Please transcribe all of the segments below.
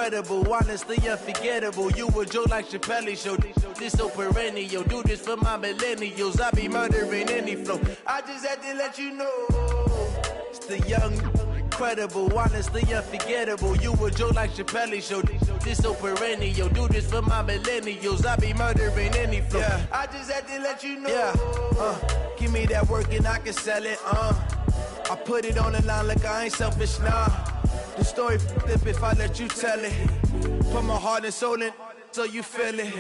incredible, honestly unforgettable. You a joke like Chappelle Show. This so perennial. Do this for my millennials. I be murdering any flow. I just had to let you know. It's the young, incredible, honestly unforgettable. You a joke like Chappelle Show. This so perennial. Do this for my millennials. I be murdering any flow. Yeah. I just had to let you know. Yeah. Give me that work and I can sell it. I put it on the line like I ain't selfish, nah. The story flip if I let you tell it. Put my heart and soul in so you feel it.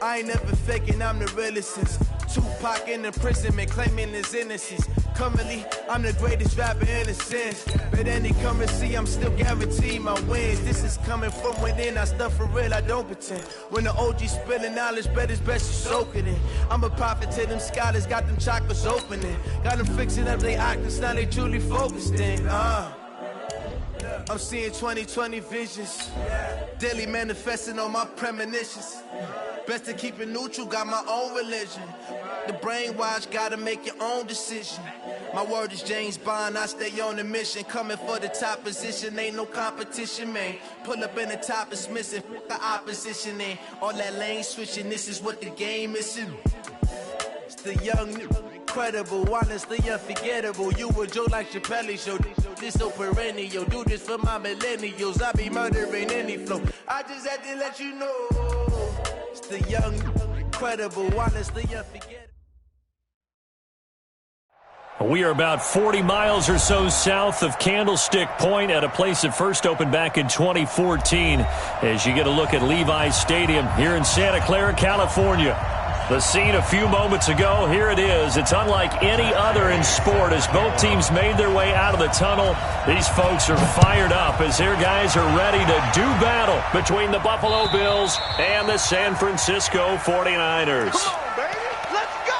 I ain't never faking, I'm the realest since Tupac in imprisonment, claiming his innocence. Currently, I'm the greatest rapper in a sense. But any currency, I'm still guaranteed my wins. This is coming from within, I stuff for real, I don't pretend. When the OG spilling knowledge, bet it's best you soak it in. I'm a prophet to them scholars, got them chakras opening. Got them fixing up their actors, now they truly focused in. I'm seeing 2020 visions. Daily manifesting on my premonitions. Best to keep it neutral, got my own religion. The brainwash, gotta make your own decision. My word is James Bond, I stay on the mission. Coming for the top position, ain't no competition, man. Pull up in the top is missing, the opposition ain't. All that lane switching, this is what the game is. It's the young, incredible, honestly unforgettable. You a joke like Chappelle Show. This so perennial. Do this for my millennials. I be murdering any flow. I just had to let you know. It's the young, incredible, honestly unforgettable. We are about 40 miles or so south of Candlestick Point at a place that first opened back in 2014 as you get a look at Levi's Stadium here in Santa Clara, California. The scene a few moments ago, here it is. It's unlike any other in sport as both teams made their way out of the tunnel. These folks are fired up as their guys are ready to do battle between the Buffalo Bills and the San Francisco 49ers. Come on, baby. Let's go!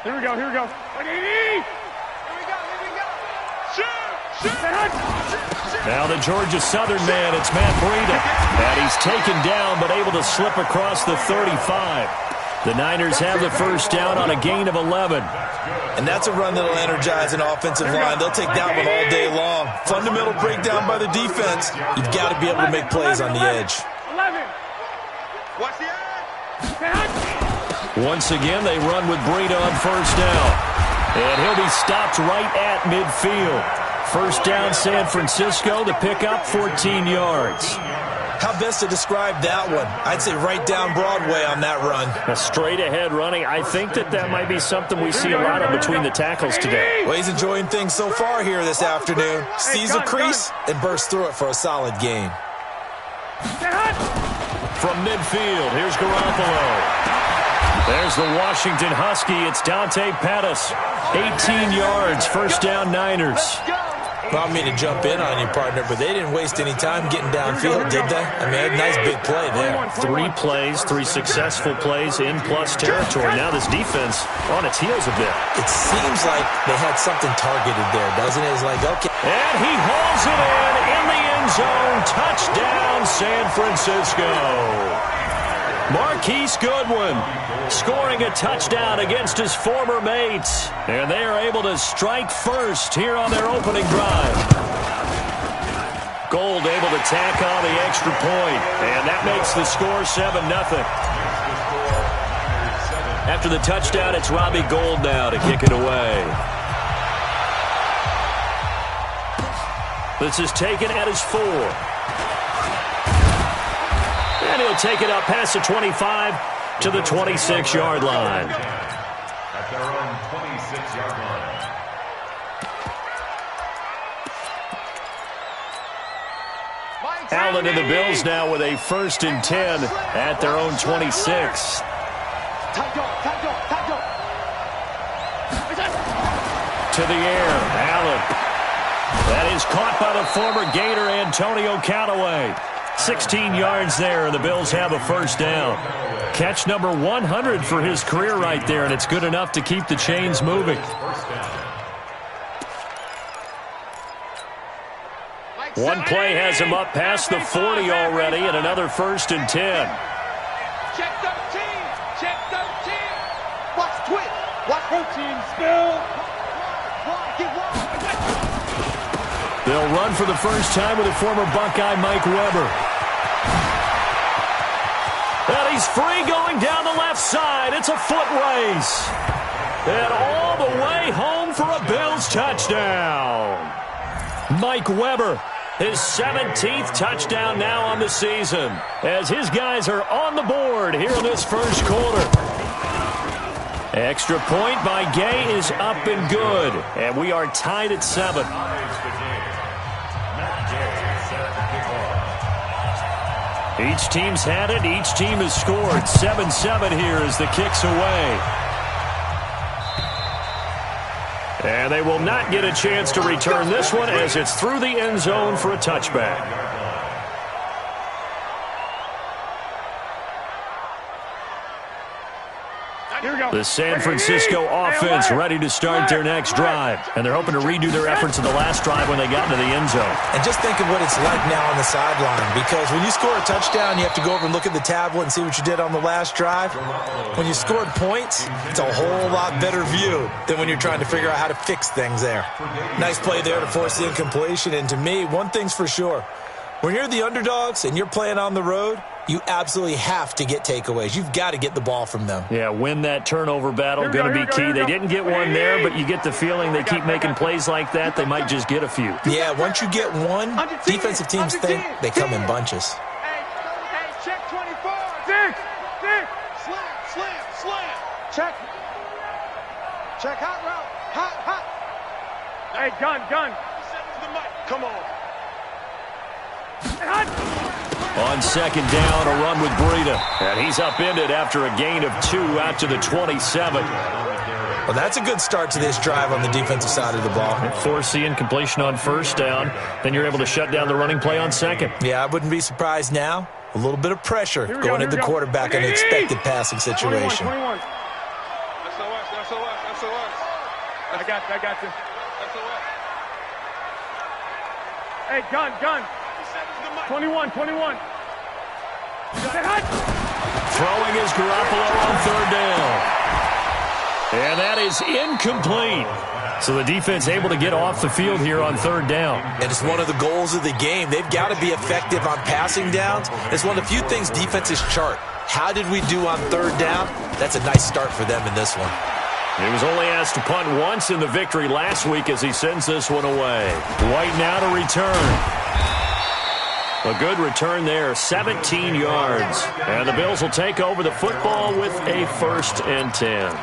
Here we go, here we go. Now the Georgia Southern man, it's Matt Breida. And he's taken down but able to slip across the 35. The Niners have the first down on a gain of 11. And that's a run that'll energize an offensive line. They'll take that one all day long. Fundamental breakdown by the defense. You've got to be able to make plays on the edge. 11. Watch the edge. Once again, they run with Breida on first down. And he'll be stopped right at midfield. First down, San Francisco. The pickup, 14 yards. How best to describe that one? I'd say right down Broadway on that run. A straight-ahead running. I think that might be something we see a lot of between the tackles today. Well, he's enjoying things so far here this afternoon. Sees a crease and bursts through it for a solid gain. From midfield, here's Garoppolo. There's the Washington Husky. It's Dante Pettis. 18 yards, first down Niners. Well, I mean to jump in on you, partner, but they didn't waste any time getting downfield, did they? I mean, a nice big play there. 3 plays, 3 successful plays in plus territory. Now this defense on its heels a bit. It seems like they had something targeted there, doesn't it? It's like, okay. And he hauls it in the end zone. Touchdown, San Francisco. Marquise Goodwin scoring a touchdown against his former mates. And they are able to strike first here on their opening drive. Gold able to tack on the extra point. And that makes the score 7-0. After the touchdown, it's Robbie Gould now to kick it away. This is taken at his 4. And he'll take it up past the 25 to the 26-yard line. At their own 26-yard line. Allen and the Bills now with a 1st and 10 at their own 26. To the air, Allen. That is caught by the former Gator Antonio Callaway. 16 yards there, and the Bills have a first down. Catch number 100 for his career right there, and it's good enough to keep the chains moving. One play has him up past the 40 already, and another 1st and 10. Check 13. Check 13. Watch twitch. Watch 13. Spill. Get wide. They'll run for the first time with a former Buckeye, Mike Weber. And he's free going down the left side. It's a foot race. And all the way home for a Bills touchdown. Mike Weber, his 17th touchdown now on the season, as his guys are on the board here in this first quarter. Extra point by Gay is up and good, and we are tied at 7. Each team's had it. Each team has scored. 7-7 here as the kick's away. And they will not get a chance to return this one as it's through the end zone for a touchback. The San Francisco offense ready to start their next drive. And they're hoping to redo their efforts in the last drive when they got into the end zone. And just think of what it's like now on the sideline, because when you score a touchdown, you have to go over and look at the tablet and see what you did on the last drive. When you scored points, it's a whole lot better view than when you're trying to figure out how to fix things there. Nice play there to force the incompletion. And to me, one thing's for sure. When you're the underdogs and you're playing on the road, you absolutely have to get takeaways. You've got to get the ball from them. Yeah, win that turnover battle, going to be key. They didn't get one there, but you get the feeling they keep making plays like that, they might just get a few. Yeah, once you get one, defensive teams think they come in bunches. Hey, check 24. Slam. Check. Check hot route. Hot. Hey, gun. Come on. On second down, a run with Breida. And he's upended after a gain of 2 out to the 27. Well, that's a good start to this drive on the defensive side of the ball. Force the incompletion on first down. Then you're able to shut down the running play on second. Yeah, I wouldn't be surprised now. A little bit of pressure going at the quarterback in an expected passing situation. 21. SOS. I got you. SOS. Hey, gun. 21. Throwing is Garoppolo on third down. And that is incomplete. So the defense able to get off the field here on third down. And it's one of the goals of the game. They've got to be effective on passing downs. It's one of the few things defenses chart. How did we do on third down? That's a nice start for them in this one. He was only asked to punt once in the victory last week as he sends this one away. White now to return. A good return there, 17 yards. And the Bills will take over the football with a 1st and 10.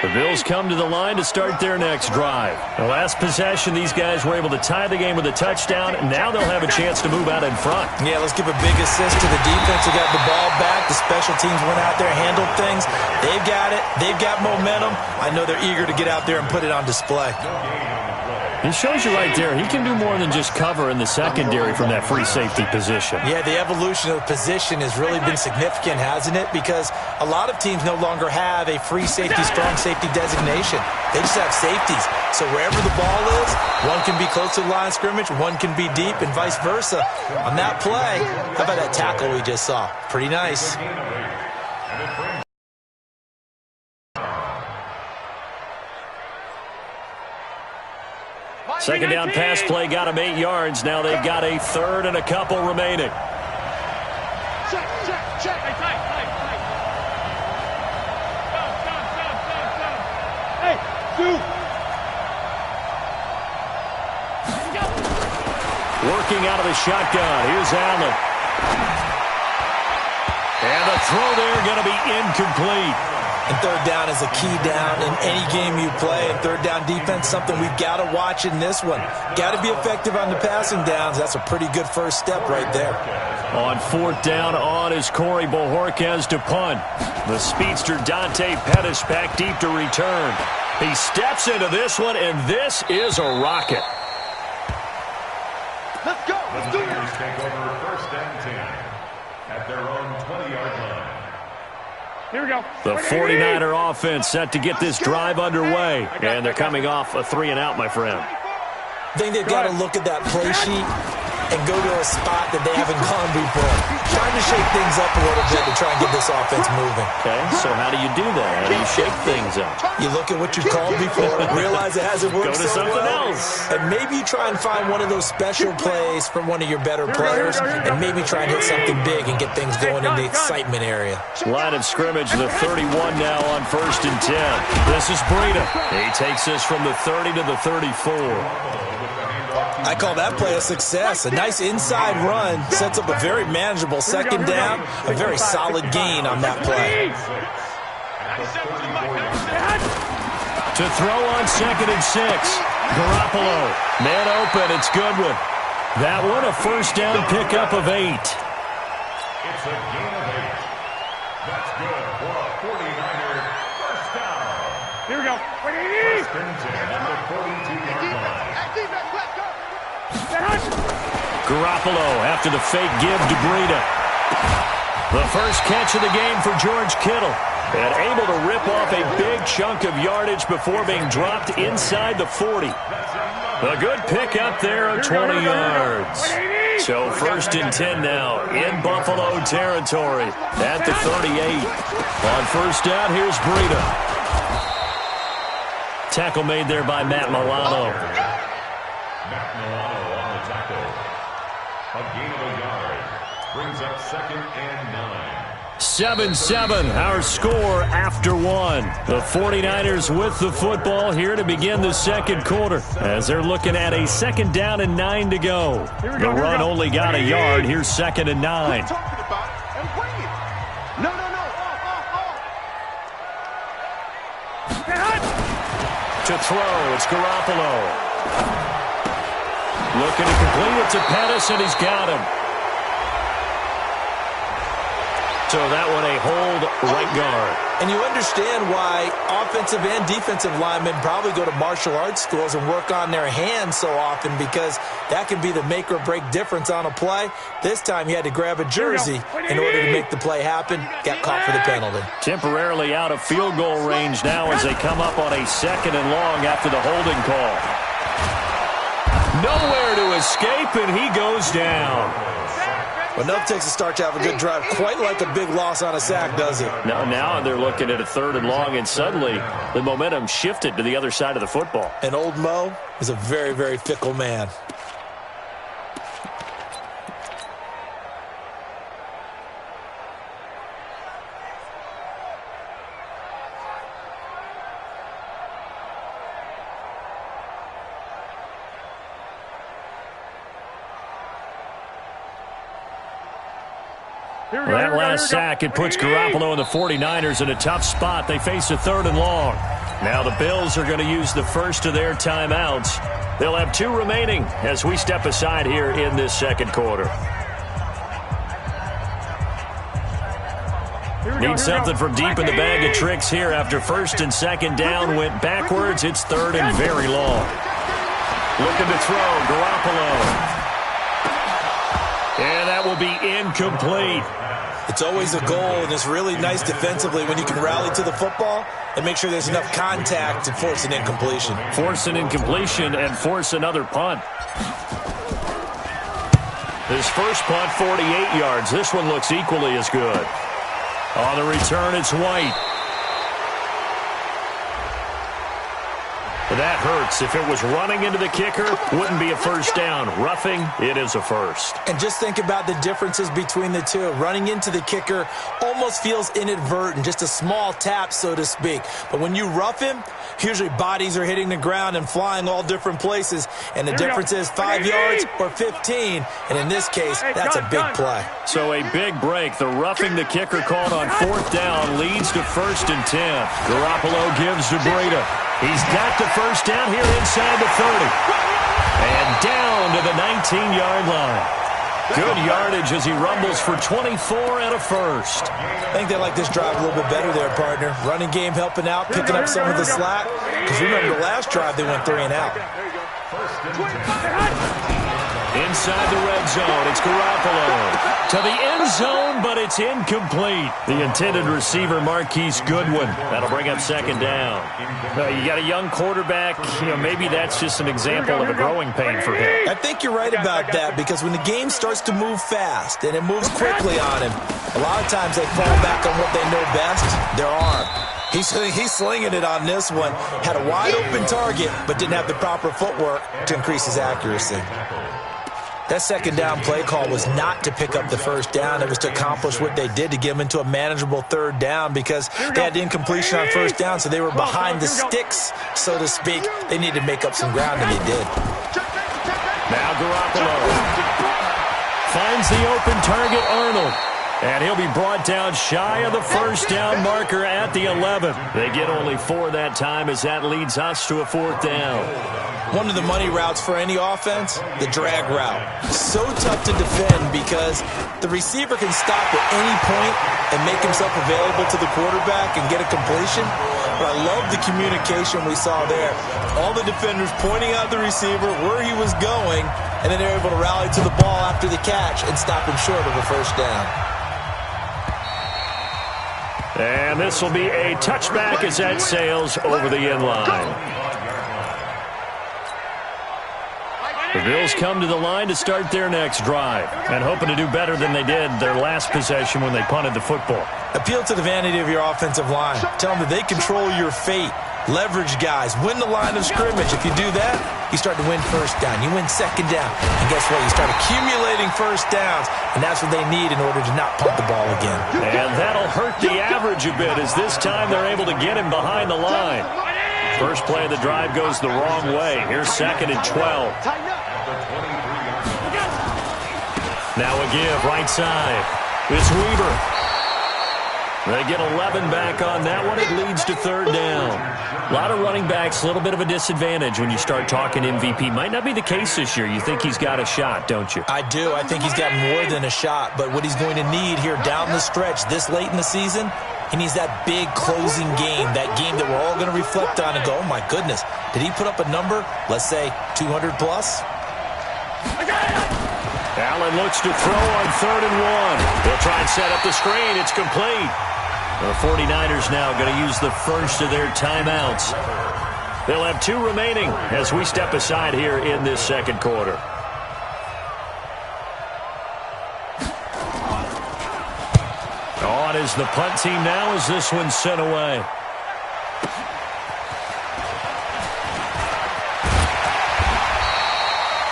The Bills come to the line to start their next drive. The last possession, these guys were able to tie the game with a touchdown. Now they'll have a chance to move out in front. Yeah, let's give a big assist to the defense who got the ball back. The special teams went out there, handled things. They've got it. They've got momentum. I know they're eager to get out there and put it on display. It shows you right there, he can do more than just cover in the secondary from that free safety position. Yeah, the evolution of the position has really been significant, hasn't it? Because a lot of teams no longer have a free safety, strong safety designation. They just have safeties. So wherever the ball is, one can be close to the line of scrimmage, one can be deep, and vice versa. On that play, how about that tackle we just saw? Pretty nice. Second down pass play got him 8 yards. Now they've got a 3rd and a couple remaining. Check. Hey, tight. Hey, dude. Working out of the shotgun. Here's Allen. And the throw there going to be incomplete. And third down is a key down in any game you play. And third down defense, something we've got to watch in this one. Got to be effective on the passing downs. That's a pretty good first step right there. On 4th down on is Corey Bojorquez to punt. The speedster Dante Pettis back deep to return. He steps into this one, and this is a rocket. Let's go. Let's do it. Take over 1st and 10 at their own 20-yard line. Here we go. The 49er offense set to get this drive underway. And they're coming off a 3-and-out, my friend. I think they've got to look at that play sheet and go to a spot that they haven't gone before. trying to shake things up a little bit to try and get this offense moving. Okay, so how do you do that? How do you shake things up? You look at what you've called before, realize it hasn't worked Go to so something well, else. and maybe you try and find one of those special plays from one of your better players, and maybe try and hit something big and get things going in the excitement area. Line of scrimmage, the 31 now on 1st and 10. This is Breida. He takes this from the 30 to the 34. I call that play a success. A nice inside run sets up a very manageable second down, a very solid gain on that play. To throw on 2nd and 6. Garoppolo. Man open. It's Goodwin. That one a first down pickup of 8. It's a gain of 8. That's good for a 49er first down. Here we go. First and 10 at the 42-yard line. Garoppolo after the fake give to Breida. The first catch of the game for George Kittle. And able to rip off a big chunk of yardage before being dropped inside the 40. A good pickup there of 20 yards. So 1st and 10 now in Buffalo territory at the 38. On 1st down, here's Breida. Tackle made there by Matt Milano. Matt Milano on the tackle. A gain of a yard. Brings up 2nd and 9. 7-7, our score after 1. The 49ers with the football here to begin the second quarter as they're looking at a 2nd down and 9 to go. The run only got a yard. Here's 2nd and 9. To throw, it's Garoppolo. Looking to complete it to Pettis, and he's got him. So that one a hold right guard. And you understand why offensive and defensive linemen probably go to martial arts schools and work on their hands so often, because that can be the make or break difference on a play. This time he had to grab a jersey in order to make the play happen. Got caught for the penalty. Temporarily out of field goal range now as they come up on a 2nd and long after the holding call. Nowhere to escape, and he goes down. Well, enough takes a start to have a good drive. Quite like a big loss on a sack, does it? Now they're looking at a 3rd and long, and suddenly the momentum shifted to the other side of the football. And old Mo is a very, very fickle man. That last sack, it puts Garoppolo and the 49ers in a tough spot. They face a 3rd and long. Now the Bills are going to use the first of their timeouts. They'll have 2 remaining as we step aside here in this second quarter. Need something from deep in the bag of tricks here after 1st and 2nd down. Went backwards. It's 3rd and very long. Looking to throw, Garoppolo. And that will be incomplete. It's always a goal, and it's really nice defensively when you can rally to the football and make sure there's enough contact to force an incompletion. Force an incompletion and force another punt. His first punt, 48 yards. This one looks equally as good. On the return, it's White. That hurts. If it was running into the kicker, wouldn't be a first down. Roughing, it is a first. And just think about the differences between the two. Running into the kicker almost feels inadvertent, just a small tap, so to speak. But when you rough him, usually bodies are hitting the ground and flying all different places. And the difference is 5 yards or 15. And in this case, that's a big play. So a big break. The roughing the kicker called on 4th down leads to 1st and 10. Garoppolo gives to Breida. He's got the first down here inside the 30. And down to the 19-yard line. Good yardage as he rumbles for 24 and a first. I think they like this drive a little bit better there, partner. Running game helping out, picking up some of the slack. Because remember, the last drive they went 3 and out. Inside the red zone, it's Garoppolo. To the end zone, but it's incomplete. The intended receiver, Marquise Goodwin. That'll bring up second down. You got a young quarterback. Maybe that's just an example of a growing pain for him. I think you're right about that, because when the game starts to move fast and it moves quickly on him, a lot of times they fall back on what they know best, their arm. He's slinging it on this one. Had a wide-open target, but didn't have the proper footwork to increase his accuracy. That second down play call was not to pick up the first down. It was to accomplish what they did, to get them into a manageable third down, because they had incompletion on first down, so they were behind the sticks, so to speak. They needed to make up some ground, and they did. Now Garoppolo finds the open target, Arnold. And he'll be brought down shy of the first down marker at the 11. They get only 4 that time, as that leads us to a fourth down. One of the money routes for any offense, the drag route. So tough to defend, because the receiver can stop at any point and make himself available to the quarterback and get a completion. But I love the communication we saw there. All the defenders pointing out the receiver, where he was going, and then they're able to rally to the ball after the catch and stop him short of a first down. And this will be a touchback as that sails over the end line. The Bills come to the line to start their next drive, and hoping to do better than they did their last possession when they punted the football. Appeal to the vanity of your offensive line. Tell them that they control your fate. Leverage guys. Win the line of scrimmage. If you do that, you start to win first down. You win second down. And guess what? You start accumulating first downs, and that's what they need in order to not punt the ball again. And that'll hurt the average a bit, as this time they're able to get him behind the line. First play of the drive goes the wrong way. Here's second and 12. Now a give, right side. It's Weaver. They get 11 back on that one. It leads to third down. A lot of running backs, a little bit of a disadvantage when you start talking MVP. Might not be the case this year. You think he's got a shot, don't you? I do. I think he's got more than a shot. But what he's going to need here down the stretch this late in the season, he needs that big closing game, that game that we're all going to reflect on and go, oh, my goodness, did he put up a number, let's say 200 plus? Allen looks to throw on 3rd and 1. They'll try and set up the screen. It's complete. The 49ers now going to use the first of their timeouts. They'll have 2 remaining as we step aside here in this second quarter. On is the punt team now as this one's sent away.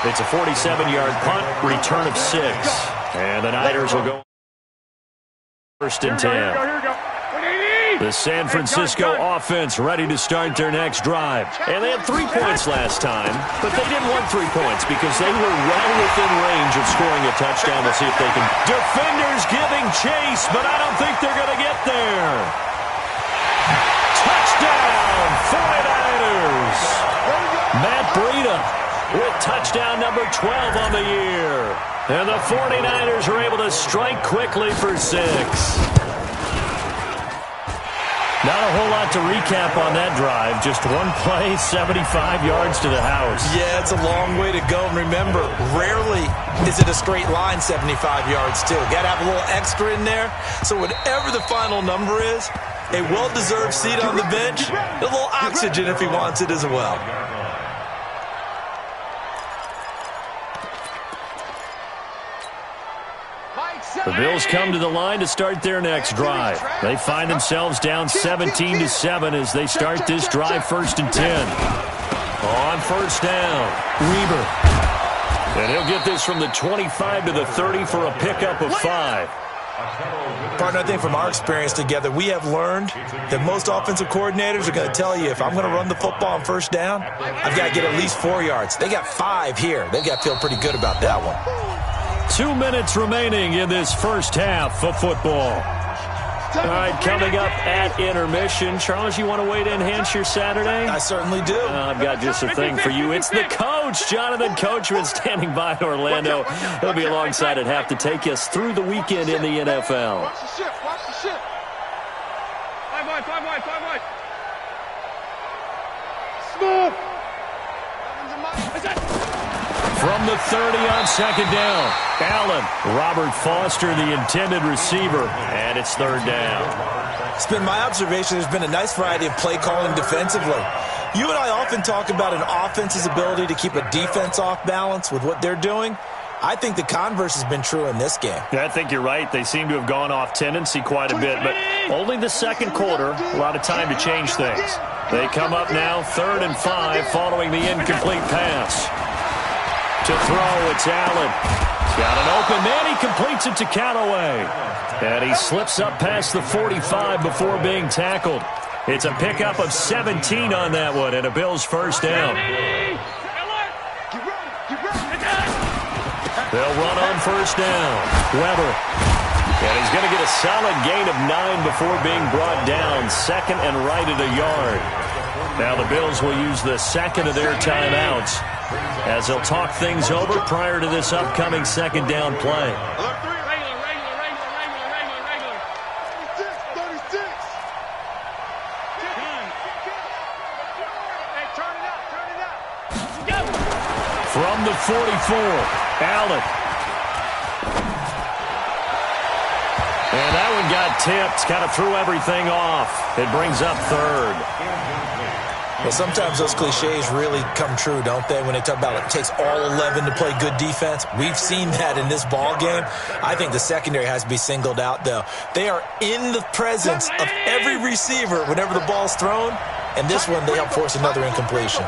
It's a 47-yard punt, return of 6. And the Niners will go first and 10. The San Francisco offense ready to start their next drive. And they had 3 points last time, but they didn't want 3 points because they were well within range of scoring a touchdown. We'll see if they can. Defenders giving chase, but I don't think they're going to get there. Touchdown, 49ers. Matt Breida with touchdown number 12 on the year. And the 49ers are able to strike quickly for 6. Not a whole lot to recap on that drive. Just one play, 75 yards to the house. Yeah, it's a long way to go. And remember, rarely is it a straight line 75 yards, too. Got to have a little extra in there. So whatever the final number is, a well-deserved seat on the bench, a little oxygen if he wants it as well. The Bills come to the line to start their next drive. They find themselves down 17-7 as they start this drive, 1st and 10. On first down, Weaver. And he'll get this from the 25 to the 30 for a pickup of 5. Partner, I think from our experience together, we have learned that most offensive coordinators are going to tell you, if I'm going to run the football on first down, I've got to get at least 4 yards. They got 5 here. They've got to feel pretty good about that one. 2 minutes remaining in this first half of football. All right, coming up at intermission. Charles, you want to wait to enhance your Saturday? I certainly do. I've got just a thing for you. It's the coach, Jonathan Coachman, standing by in Orlando. He'll be alongside at half to take us through the weekend in the NFL. Watch the ship. Watch the ship. 5 wide, 5 wide, 5 wide. Smooth. From from the 30 on second down. Allen, Robert Foster, the intended receiver, and it's third down. It's been my observation there's been a nice variety of play calling defensively. You and I often talk about an offense's ability to keep a defense off balance with what they're doing. I think the converse has been true in this game. Yeah, I think you're right. They seem to have gone off tendency quite a bit, but only the second quarter, a lot of time to change things. They come up now 3rd and 5 following the incomplete pass. To throw, it's Allen. He's got an open man. He completes it to Callaway. And he slips up past the 45 before being tackled. It's a pickup of 17 on that one and a Bills first down. They'll run on first down. Weber. And he's going to get a solid gain of 9 before being brought down. 2nd and right at a yard. Now the Bills will use the second of their timeouts as they'll talk things over prior to this upcoming second down play. From the 44, Allen. And that one got tipped, kind of threw everything off. It brings up 3rd. Well, sometimes those cliches really come true, don't they, when they talk about it takes all 11 to play good defense. We've seen that in this ball game. I think the secondary has to be singled out, though. They are in the presence of every receiver whenever the ball's thrown, and this one they help force another incompletion.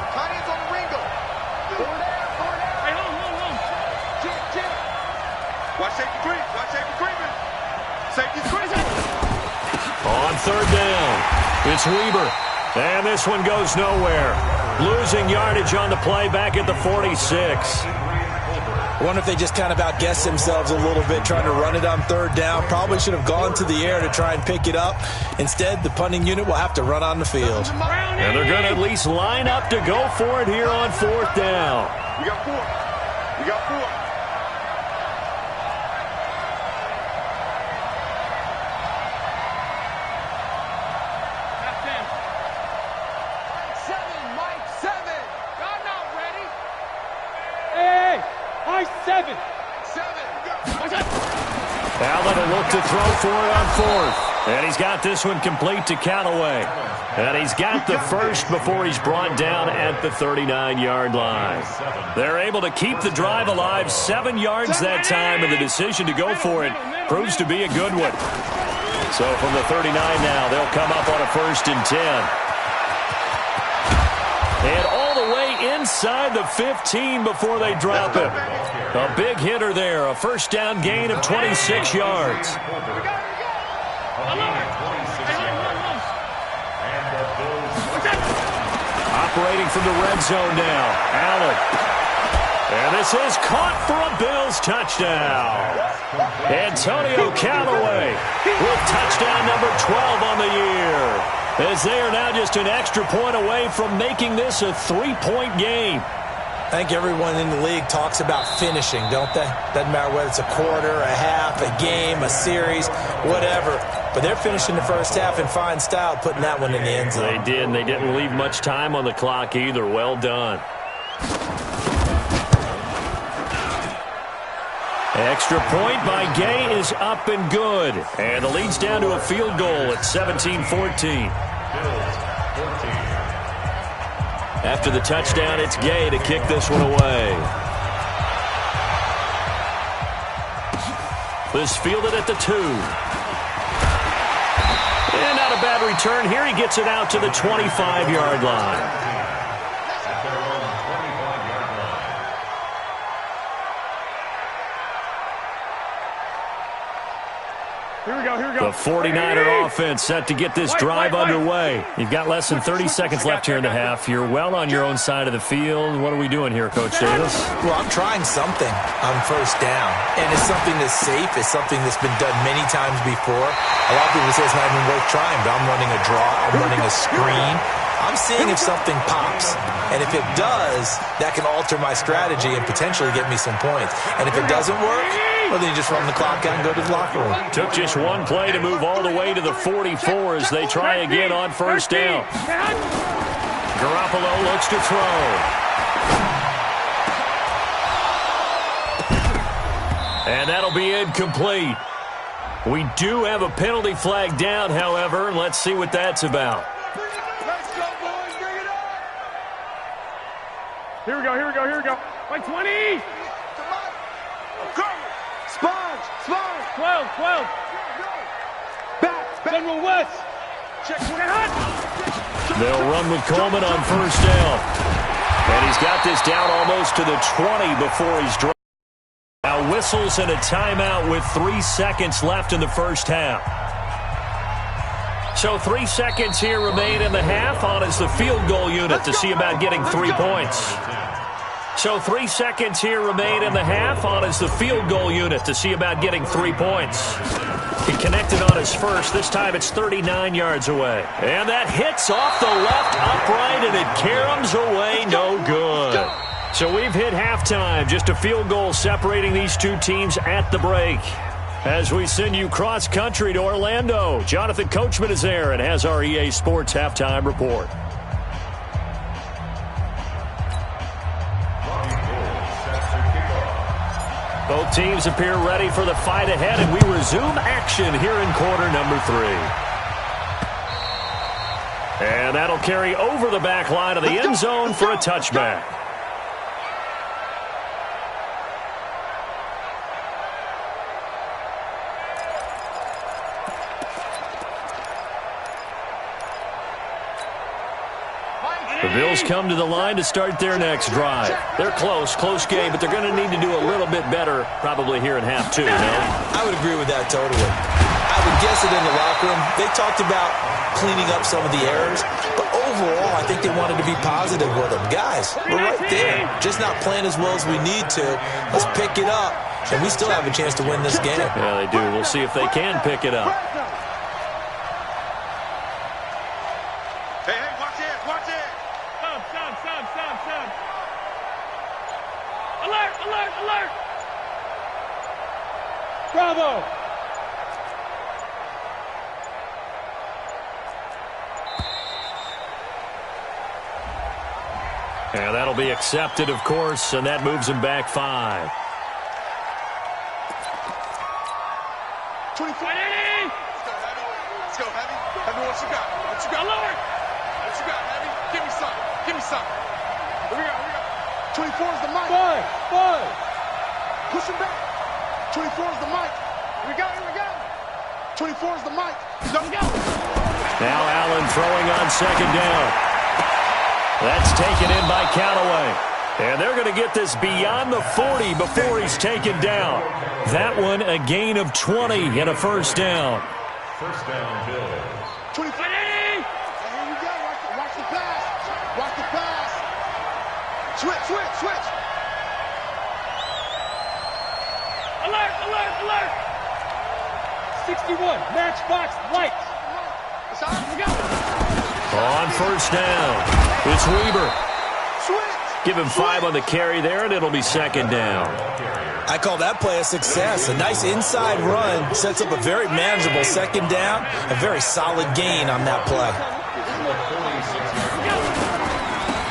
On 3rd down, it's Weber. And this one goes nowhere. Losing yardage on the play back at the 46. I wonder if they just kind of outguessed themselves a little bit trying to run it on 3rd down. Probably should have gone to the air to try and pick it up. Instead, the punting unit will have to run on the field. And they're going to at least line up to go for it here on 4th down. We got 4. We got 4. Allen will look to throw for it on 4th. And he's got this one complete to Callaway. And he's got the first before he's brought down at the 39-yard line. They're able to keep the drive alive, 7 yards that time, and the decision to go for it proves to be a good one. So from the 39 now, they'll come up on a 1st and 10. And all the way inside the 15 before they drop it. A big hitter there, a first down gain of 26 yards. Operating from the red zone now, Allen. And this is caught for a Bills touchdown. Antonio Callaway with touchdown number 12 on the year. As they are now just an extra point away from making this a 3-point game. I think everyone in the league talks about finishing, don't they? Doesn't matter whether it's a quarter, a half, a game, a series, whatever. But they're finishing the first half in fine style, putting that one in the end zone. They did, and they didn't leave much time on the clock either. Well done. Extra point by Gay is up and good. And the lead's down to a field goal at 17-14. After the touchdown, it's Gay to kick this one away. This fielded at the 2. And not a bad return here. He gets it out to the 25-yard line. The 49er offense set to get this drive underway. You've got less than 30 seconds left here in the half. You're well on your own side of the field. What are we doing here, Coach Davis? Well, I'm trying something on 1st down. And it's something that's safe. It's something that's been done many times before. A lot of people say it's not even worth trying, but I'm running a draw. I'm running a screen. I'm seeing if something pops. And if it does, that can alter my strategy and potentially get me some points. And if it doesn't work, well, then you just run the clock out and go to the locker room. Took just one play to move all the way to the 44 as they try again on 1st down. Garoppolo looks to throw. And that'll be incomplete. We do have a penalty flag down, however, and let's see what that's about. Let's go, boys. Bring it on. Here we go, here we go, here we go. Like 20. Sponge, sponge. 12, 12. Back, General West. Check hot. They'll run with Coleman on first down. And he's got this down almost to the 20 before he's dropped. Now whistles and a timeout with 3 seconds left in the first half. So 3 seconds here remain in the half. On is the field goal unit to see about getting 3 points. So 3 seconds here remain in the half. On is the field goal unit to see about getting 3 points. He connected on his first. This time it's 39 yards away. And that hits off the left upright, and it caroms away. No good. So we've hit halftime. Just a field goal separating these two teams at the break. As we send you cross-country to Orlando, Jonathan Coachman is there and has our EA Sports halftime report. Both teams appear ready for the fight ahead, and we resume action here in quarter number 3. And that'll carry over the back line of the end zone for a touchback. The Bills come to the line to start their next drive. They're close game, but they're going to need to do a little bit better probably here in half 2, no? I would agree with that totally. I would guess it in the locker room. They talked about cleaning up some of the errors, but overall, I think they wanted to be positive with them. Guys, we're right there. Just not playing as well as we need to. Let's pick it up, and we still have a chance to win this game. Yeah, they do. We'll see if they can pick it up. Hey, watch it, watch it. Sub. Alert. Bravo. And that'll be accepted, of course, and that moves him back 5. 24. Let's go, Heavy. Heavy, what you got? Alert. What you got, Heavy? Give me some. Here we go. 24 is the mic. Five. Push him back. 24 is the mic. Here we go. 24 is the mic. Let's go. Now Allen throwing on second down. That's taken in by Callaway. And they're going to get this beyond the 40 before he's taken down. That one a gain of 20 and a first down. First down, Bills. 24. Here we go. Watch the pass. Switch. Alert. 61. Matchbox lights. On first down, it's Weber. Give him 5 on the carry there, and it'll be second down. I call that play a success. A nice inside run sets up a very manageable second down. A very solid gain on that play.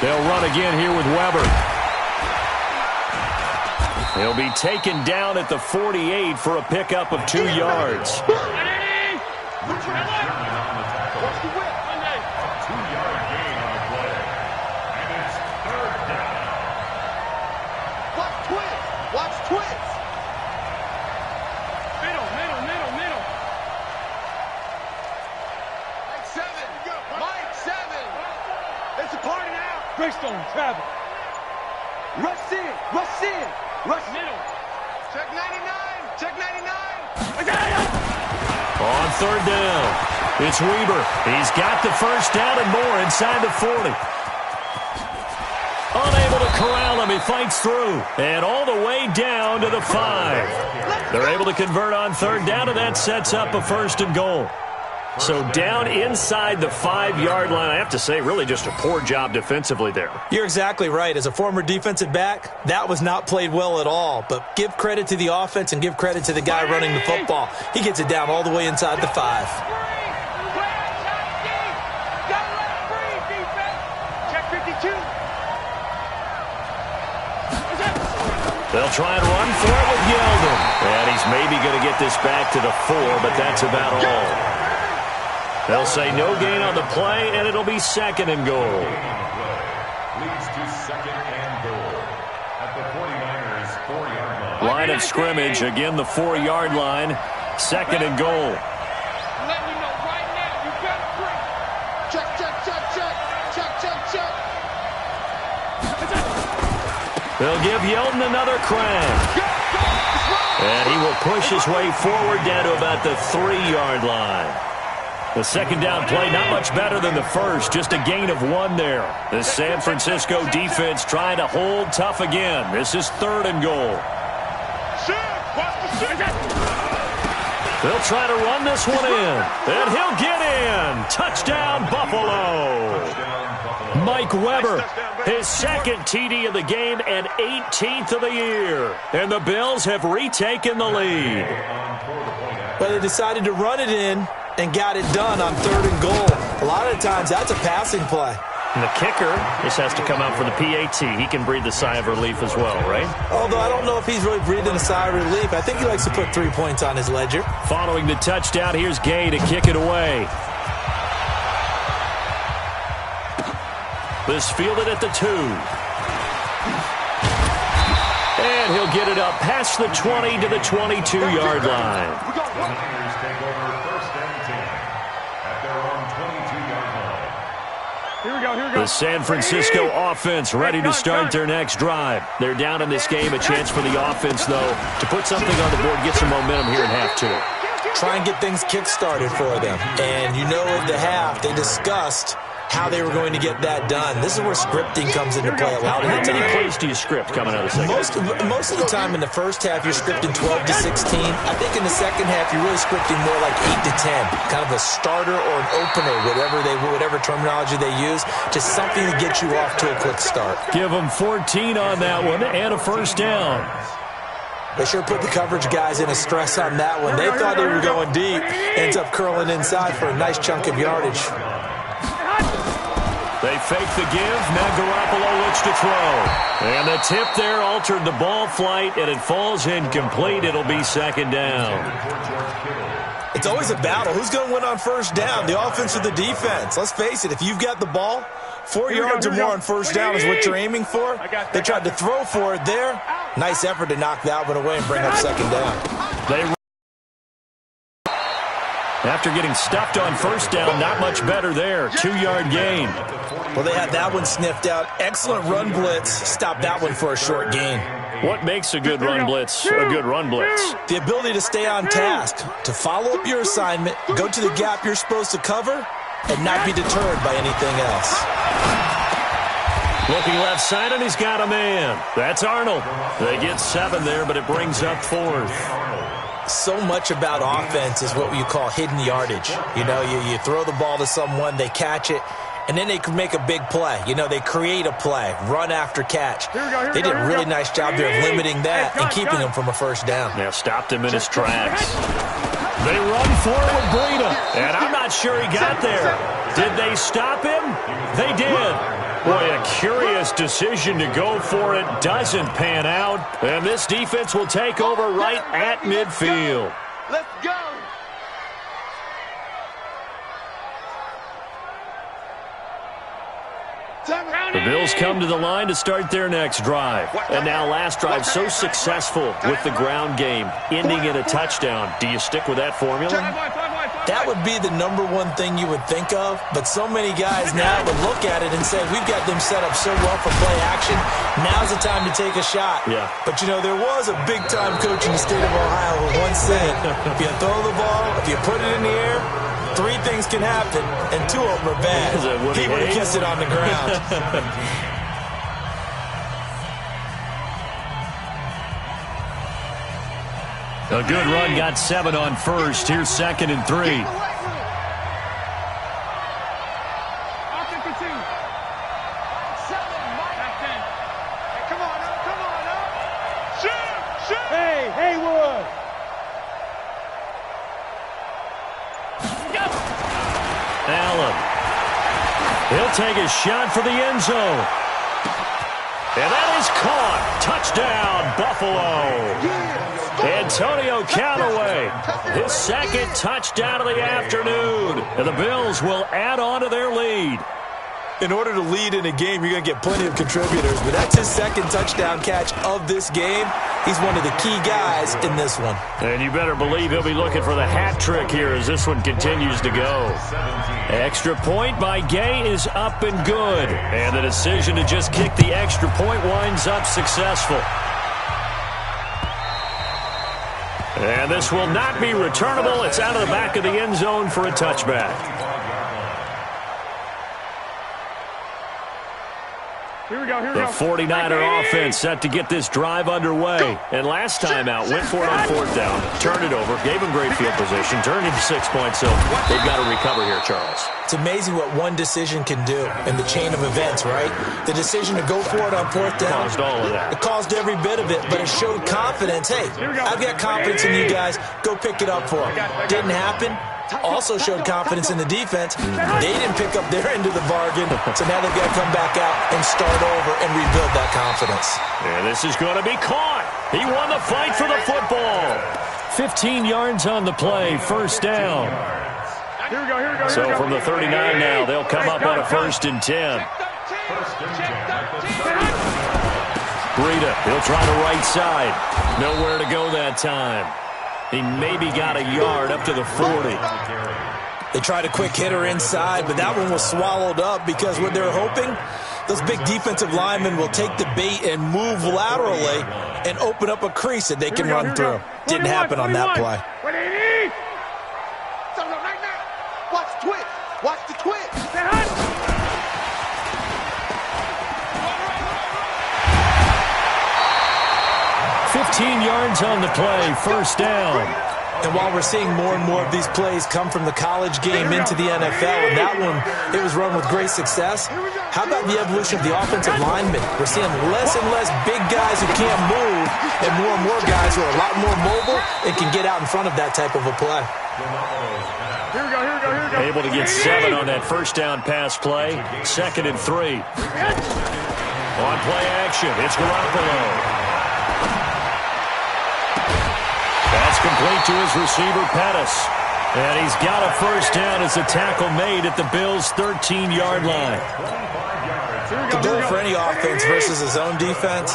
They'll run again here with Weber. He'll be taken down at the 48 for a pickup of 2 yards. Greystone travel. Rush in. Middle. Check 99. On third down, it's Weber. He's got the first down and more inside the 40. Unable to corral him. He fights through. And all the way down to the 5. They're able to convert on third down, and that sets up a first and goal. So down inside the 5-yard line, I have to say, really just a poor job defensively there. You're exactly right. As a former defensive back, that was not played well at all. But give credit to the offense and give credit to the guy running the football. He gets it down all the way inside the 5. Check 52. They'll try and run for it with Yeldon. He's maybe going to get this back to the 4, but that's about all. They'll say no gain on the play, and it'll be 2nd and goal. Leads to 2nd and goal at the 49ers 4-yard line. Line of scrimmage, again the 4-yard line. 2nd and goal. Letting you know right now, you better bring. Check, check, check, check. Check, check, check. They'll give Yeldon another crack. And he will push his way forward down to about the 3-yard line. The 2nd down play, not much better than the first, just a gain of 1 there. The San Francisco defense trying to hold tough again. This is 3rd and goal. They'll try to run this one in, and he'll get in. Touchdown, Buffalo. Mike Weber, his 2nd TD of the game and 18th of the year. And the Bills have retaken the lead. But they decided to run it in and got it done on 3rd and goal. A lot of times, that's a passing play. And the kicker just has to come out for the PAT. He can breathe a sigh of relief as well, right? Although I don't know if he's really breathing a sigh of relief. I think he likes to put 3 points on his ledger. Following the touchdown, here's Gay to kick it away. This fielded at the 2. And he'll get it up past the 20 to the 22-yard line. Niners take over 1st and 10 at their own 22-yard line. Here we go, here we go. The San Francisco offense ready to start their next drive. They're down in this game. A chance for the offense, though, to put something on the board, get some momentum here in half 2. Try and get things kick-started for them. And you know at the half, they discussed how they were going to get that done. This is where scripting comes into play a lot of the time. How many plays do you script coming out of the second? Most of the time in the first half, you're scripting 12 to 16. I think in the second half, you're really scripting more like 8 to 10. Kind of a starter or an opener, whatever terminology they use. Just something to get you off to a quick start. Give them 14 on that one and a 1st down. They sure put the coverage guys in a stress on that one. They thought they were going deep. Ends up curling inside for a nice chunk of yardage. They fake the give. Now Garoppolo looks to throw. And the tip there altered the ball flight, and it falls incomplete. It'll be 2nd down. It's always a battle. Who's going to win on 1st down, the offense or the defense? Let's face it, if you've got the ball, 4 yards or more on 1st down is what you're aiming for. They tried to throw for it there. Nice effort to knock that one away and bring up 2nd down. After getting stuffed on 1st down, not much better there. 2-yard gain. Well, they had that one sniffed out. Excellent run blitz. Stopped that one for a short gain. What makes a good run blitz a good run blitz? The ability to stay on task, to follow up your assignment, go to the gap you're supposed to cover, and not be deterred by anything else. Looking left side, and he's got a man. That's Arnold. They get 7 there, but it brings up 4th. So much about offense is what you call hidden yardage. You know, you throw the ball to someone, they catch it, and then they can make a big play. You know, they create a play, run after catch. They did a really nice job there of limiting that and keeping him from a 1st down. Yeah, stopped him in his tracks. They run for it with Breida, and I'm not sure he got there. Did they stop him? They did. Boy, a curious decision to go for it. Doesn't pan out. And this defense will take over right at midfield. Let's go. The Bills come to the line to start their next drive. And now last drive so successful with the ground game, ending in a touchdown. Do you stick with that formula? That would be the number one thing you would think of, but so many guys now would look at it and say, we've got them set up so well for play action, now's the time to take a shot. Yeah. But, you know, there was a big-time coach in the state of Ohio who once said, if you throw the ball, if you put it in the air, 3 things can happen, and 2 of them are bad. He would have kissed it on the ground. A good run, got 7 on 1st. Here's 2nd and 3. Come on up. Shoot. Hey, Haywood. Allen. He'll take a shot for the end zone. And that is caught. Touchdown, Buffalo. And Antonio Callaway, his second touchdown of the afternoon. And the Bills will add on to their lead. In order to lead in a game, you're going to get plenty of contributors, but that's his second touchdown catch of this game. He's one of the key guys in this one. And you better believe he'll be looking for the hat trick here as this one continues to go. Extra point by Gay is up and good. And the decision to just kick the extra point winds up successful. And this will not be returnable. It's out of the back of the end zone for a touchback. The 49er offense set to get this drive underway. And last time out, went for it on fourth down, turned it over, gave them great field position, turned into 6 points, so they've got to recover here, Charles. It's amazing what one decision can do in the chain of events, right? The decision to go for it on fourth down. Caused all of that. It caused every bit of it, but it showed confidence. Hey, I've got confidence in you guys. Go pick it up for them. Didn't happen. Also showed confidence in the defense. They didn't pick up their end of the bargain, so now they've got to come back out and start over and rebuild that confidence. And this is going to be caught. He won the fight for the football. 15 yards on the play, first down. Here we go. So from the 39 now, they'll come up on a 1st and 10. Breida, he'll try the right side. Nowhere to go that time. He maybe got a yard up to the 40. They tried a quick hitter inside, but that one was swallowed up because what they're hoping, those big defensive linemen will take the bait and move laterally and open up a crease that they can run through. Didn't happen on that play. Watch the twitch. Watch the twitch. 15 yards on the play, first down. And while we're seeing more and more of these plays come from the college game into the NFL, and that one, it was run with great success, how about the evolution of the offensive linemen? We're seeing less and less big guys who can't move and more guys who are a lot more mobile and can get out in front of that type of a play. Here we go. Able to get 7 on that first down pass play, 2nd and 3. On play action, it's Garoppolo. That's complete to his receiver, Pettis. And he's got a first down as a tackle made at the Bills' 13-yard line. The goal for any offense versus his own defense,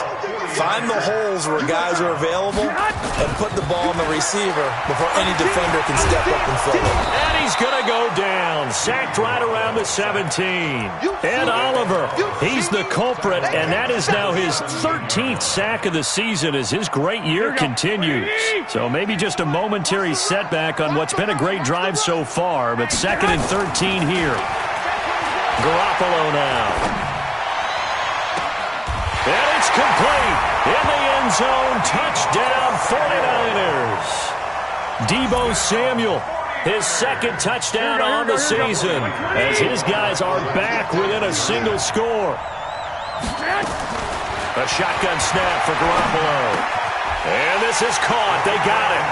find the holes where guys are available and put the ball on the receiver before any defender can step up and fill it. And he's going to go down. Sacked right around the 17. Ed Oliver, he's the culprit, and that is now his 13th sack of the season as his great year continues. So maybe just a momentary setback on what's been a great drive so far, but 2nd and 13 here. Garoppolo now. And it's complete. In the end zone, touchdown 49ers. Deebo Samuel, his 2nd touchdown on the season as his guys are back within a single score. A shotgun snap for Garoppolo. And this is caught. They got it.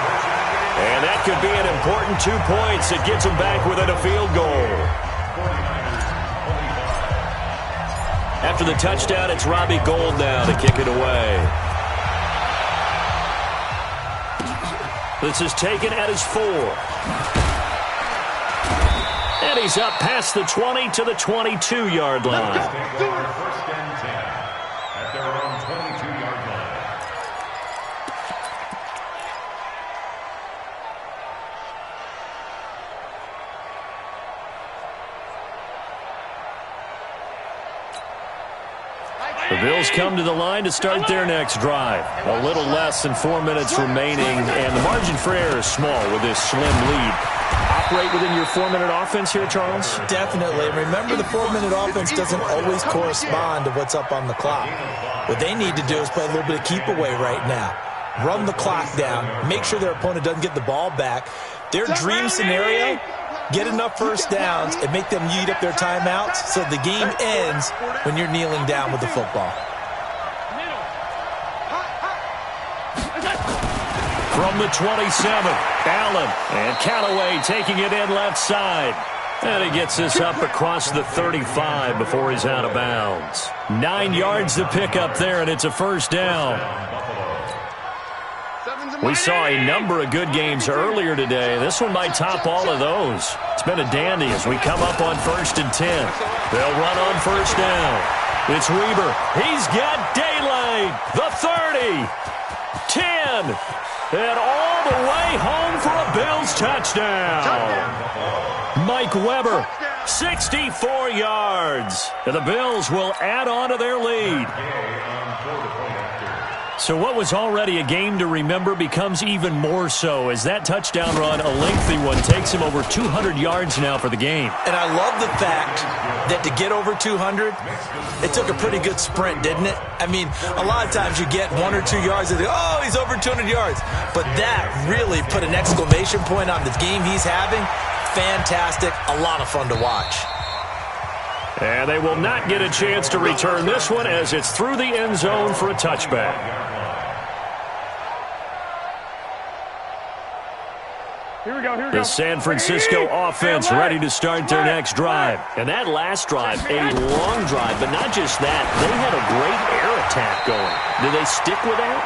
And that could be an important 2 points that gets them back within a field goal. After the touchdown, it's Robbie Gould now to kick it away. This is taken at his 4. And he's up past the 20 to the 22-yard line. First and 10 at their own 22-yard line. The Bills come to the line to start their next drive. A little less than 4 minutes remaining, and the margin for error is small with this slim lead. Operate within your 4-minute offense here, Charles? Definitely. And remember, the 4-minute offense doesn't always correspond to what's up on the clock. What they need to do is play a little bit of keep away right now. Run the clock down. Make sure their opponent doesn't get the ball back. Their dream scenario, get enough first downs and make them eat up their timeouts so the game ends when you're kneeling down with the football. From the 27, Allen and Callaway taking it in left side. And he gets this up across the 35 before he's out of bounds. 9 yards to pick up there, and it's a first down. We saw a number of good games earlier today. This one might top all of those. It's been a dandy as we come up on 1st and 10. They'll run on 1st down. It's Weber. He's got daylight. The 30. 10. And all the way home for a Bills touchdown. Mike Weber, 64 yards. And the Bills will add on to their lead. So what was already a game to remember becomes even more so as that touchdown run, a lengthy one, takes him over 200 yards now for the game. And I love the fact that to get over 200, it took a pretty good sprint, didn't it? I mean, a lot of times you get 1 or 2 yards and oh, he's over 200 yards. But that really put an exclamation point on the game he's having. Fantastic. A lot of fun to watch. And they will not get a chance to return this one as it's through the end zone for a touchback. Here we go, here we go. The San Francisco offense ready to start their next drive. And that last drive, a long drive, but not just that. They had a great air attack going. Did they stick with that?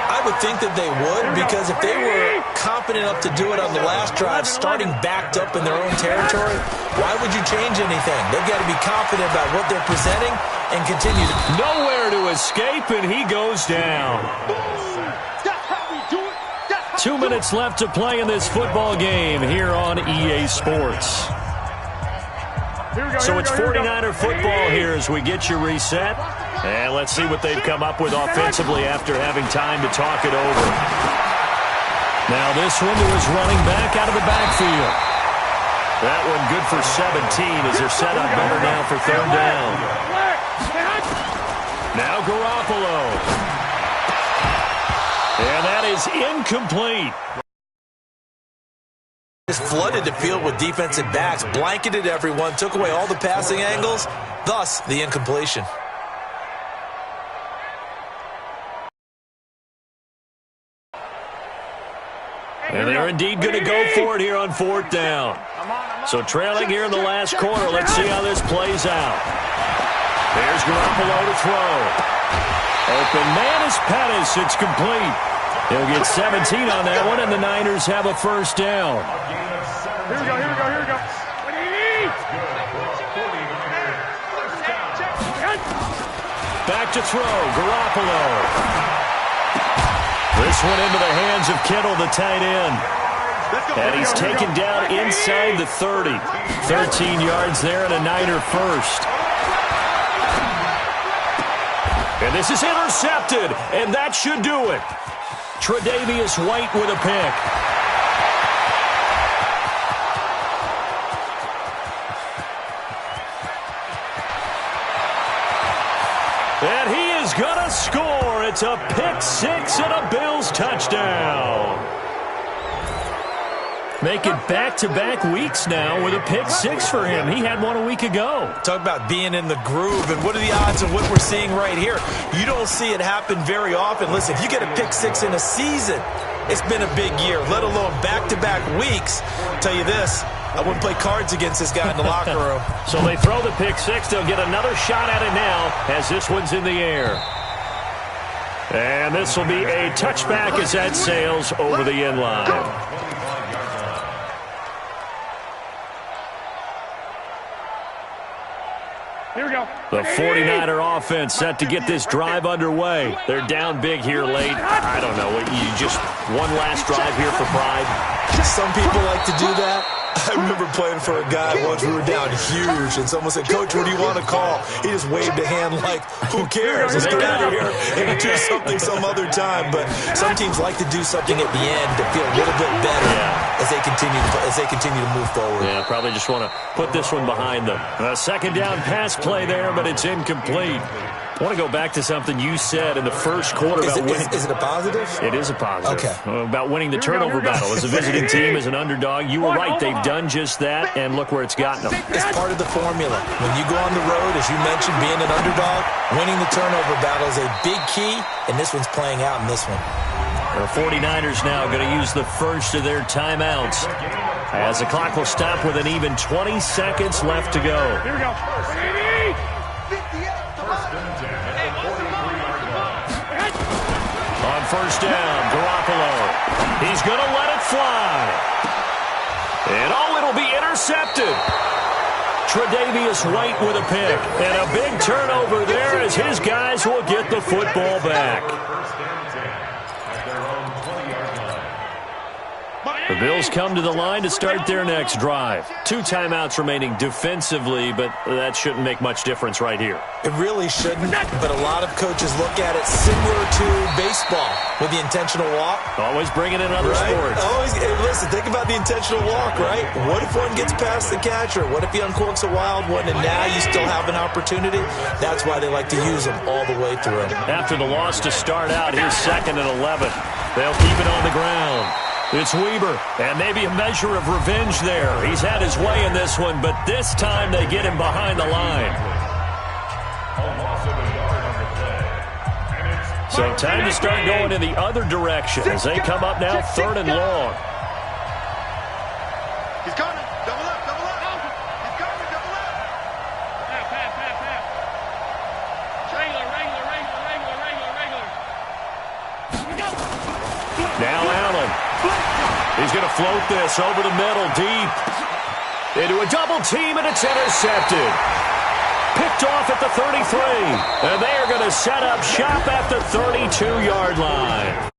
I would think that they would, because if they were confident enough to do it on the last drive, starting backed up in their own territory, why would you change anything? They've got to be confident about what they're presenting and continue to... Nowhere to escape, and he goes down. 2 minutes left to play in this football game here on EA Sports. So it's 49er football here as we get you reset. And let's see what they've come up with offensively after having time to talk it over. Now this one to his running back out of the backfield. That one good for 17 as they're set up better now for 3rd down. Now Garoppolo. And that is incomplete. Just flooded the field with defensive backs, blanketed everyone, took away all the passing angles, thus the incompletion. And they're indeed going to go for it here on 4th down. So trailing here in the last quarter, let's see how this plays out. There's Garoppolo to throw. Open man is Pettis. It's complete. He'll get 17 on that one, and the Niners have a 1st down. Here we go, here we go, here we go. Back to throw, Garoppolo. This one into the hands of Kittle, the tight end. And he's taken down inside the 30. 13 yards there and a Niner 1st. And this is intercepted, and that should do it. Tre'Davious White with a pick. And he is going to score. It's a pick 6 and a Bills touchdown. Make it back-to-back weeks now with a pick 6 for him. He had one a week ago. Talk about being in the groove, and what are the odds of what we're seeing right here? You don't see it happen very often. Listen, if you get a pick 6 in a season, it's been a big year, let alone back-to-back weeks. I'll tell you this, I wouldn't play cards against this guy in the locker room. So they throw the pick 6. They'll get another shot at it now as this one's in the air. And this will be a touchback as that sails over the end line. Here we go. The 49er offense set to get this drive underway. They're down big here late. I don't know. You just one last drive here for pride. Some people like to do that. I remember playing for a guy once. We were down huge, and someone said, "Coach, what do you want to call?" He just waved a hand like, "Who cares? Let's get out of here and do something some other time." But some teams like to do something at the end to feel a little bit better as they continue to move forward. Yeah, probably just want to put this one behind them. A 2nd down pass play there, but it's incomplete. I want to go back to something you said in the first quarter about winning. Is it a positive? It is a positive. Okay. About winning the turnover battle. As a visiting team, as an underdog, you were right. They've done just that, and look where it's gotten them. It's part of the formula. When you go on the road, as you mentioned, being an underdog, winning the turnover battle is a big key, and this one's playing out in this one. The 49ers now going to use the first of their timeouts as the clock will stop with an even 20 seconds left to go. Here we go. On first down. Garoppolo. He's going to let it fly. And, it'll be intercepted. Tre'Davious White with a pick. And a big turnover there as his guys will get the football back. The Bills come to the line to start their next drive. 2 timeouts remaining defensively, but that shouldn't make much difference right here. It really shouldn't, but a lot of coaches look at it similar to baseball with the intentional walk. Always bringing in other sports. Always, listen, think about the intentional walk, right? What if one gets past the catcher? What if he uncorks a wild one and now you still have an opportunity? That's why they like to use them all the way through. After the loss to start out, here's 2nd and 11. They'll keep it on the ground. It's Weber, and maybe a measure of revenge there. He's had his way in this one, but this time they get him behind the line. So time to start going in the other direction as they come up now 3rd and long. He's coming. Double up, double up. He's coming, double up. Pass. Regular. Now Allen. He's going to float this over the middle, deep. Into a double team, and it's intercepted. Picked off at the 33. And they are going to set up shop at the 32-yard line.